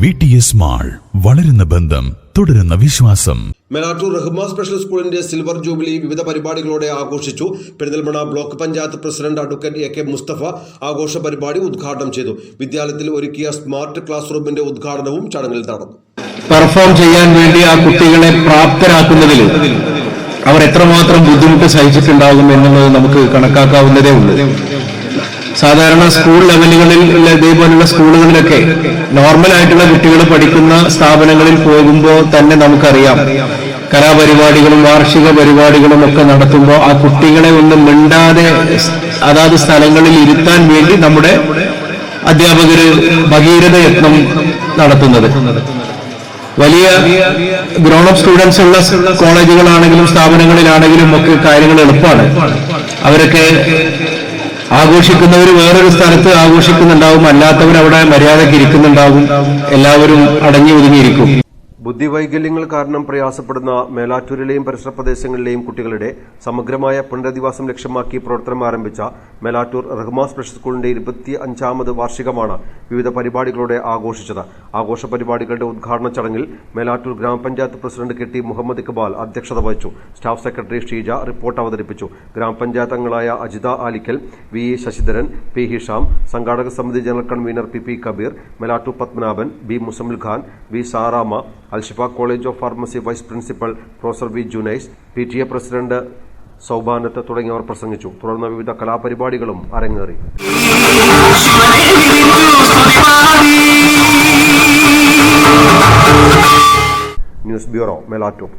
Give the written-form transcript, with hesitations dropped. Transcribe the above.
VTS mall, വളരുന്ന ബന്ധം, തുടരുന്ന വിശ്വാസം. മേലാറ്റൂർ റഹ്മ സ്പെഷ്യൽ സ്കൂളിന്റെ സിൽവർ ജൂബിലി വിവിധ പരിപാടികളോടെ ആഘോഷിച്ചു. Perinthalmanna block panchayat president advocate AK Mustafa ആഘോഷ പരിപാടി ഉദ്ഘാടനം ചെയ്തു. വിദ്യാലയത്തിൽ ഒരുക്കിയ സ്മാർട്ട് ക്ലാസ് റൂമിന്റെ ഉദ്ഘാടനവും ചടങ്ങിൽ നടന്നു. പെർഫോം ചെയ്യാൻ വേണ്ടി ആ കുട്ടികളെ പ്രാപ്തരാക്കുന്നതിൽ അവർ എത്രമാത്രം ബുദ്ധിമുട്ട് സഹിച്ചിട്ടുണ്ടാകും എന്നുള്ളത് നമുക്ക് കണക്കാക്കാവുന്നതേ ഉള്ളൂ. സാധാരണ സ്കൂൾ ലെവലുകളിൽ ഇതേപോലുള്ള സ്കൂളുകളിലൊക്കെ നോർമലായിട്ടുള്ള കുട്ടികൾ പഠിക്കുന്ന സ്ഥാപനങ്ങളിൽ പോകുമ്പോൾ തന്നെ നമുക്കറിയാം, കലാപരിപാടികളും വാർഷിക പരിപാടികളും ഒക്കെ നടത്തുമ്പോൾ ആ കുട്ടികളെ ഒന്നും മിണ്ടാതെ അതാത് സ്ഥലങ്ങളിൽ ഇരുത്താൻ വേണ്ടി നമ്മുടെ അധ്യാപകര് ഭഗീരഥ യത്നം നടത്തുന്നത്. വലിയ ഗ്രോണപ്പ് സ്റ്റുഡൻസ് ഉള്ള കോളേജുകളാണെങ്കിലും സ്ഥാപനങ്ങളിലാണെങ്കിലും ഒക്കെ കാര്യങ്ങൾ എളുപ്പമാണ്. അവരൊക്കെ ആഘോഷിക്കുന്നവർ വേറൊരു സ്ഥലത്ത് ആഘോഷിക്കുന്നുണ്ടാവും, അല്ലാത്തവർ അവിടെ മര്യാദയ്ക്ക് ഇരിക്കുന്നുണ്ടാവും. എല്ലാവരും അടങ്ങി ഒതുങ്ങിയിരിക്കും. ബുദ്ധിവൈകല്യങ്ങൾ കാരണം പ്രയാസപ്പെടുന്ന മേലാറ്റൂരിലെയും പരിസര പ്രദേശങ്ങളിലെയും കുട്ടികളുടെ സമഗ്രമായ പുനരധിവാസം ലക്ഷ്യമാക്കി പ്രവർത്തനം ആരംഭിച്ച മേലാറ്റൂർ റഹ്മ സ്പെഷ്യൽ സ്കൂളിന്റെ 25ാമത് വാർഷികമാണ് വിവിധ പരിപാടികളോടെ ആഘോഷിച്ചത്. ആഘോഷ പരിപാടികളുടെ ഉദ്ഘാടന ചടങ്ങിൽ മേലാറ്റൂർ ഗ്രാമപഞ്ചായത്ത് പ്രസിഡന്റ് KT മുഹമ്മദ് ഇക്ബാൽ അധ്യക്ഷത വഹിച്ചു. സ്റ്റാഫ് സെക്രട്ടറി ഷീജ റിപ്പോർട്ട് അവതരിപ്പിച്ചു. ഗ്രാമപഞ്ചായത്ത് അംഗങ്ങളായ അജിത ആലിക്കൽ, VE ശശിധരൻ, P ഹിഷാം, സംഘാടക സമിതി general convener PP Kabeer, Melattur Padmanabhan, B Muzammil Khan, V Sarama, Alshifa college of pharmacy vice principal professor V Junais, PTA president Saubanath തുടങ്ങിയവർ പ്രസംഗിച്ചു. തുടർന്ന് വിവിധ കലാപരിപാടികളും അരങ്ങേറി. News bureau, Melattur.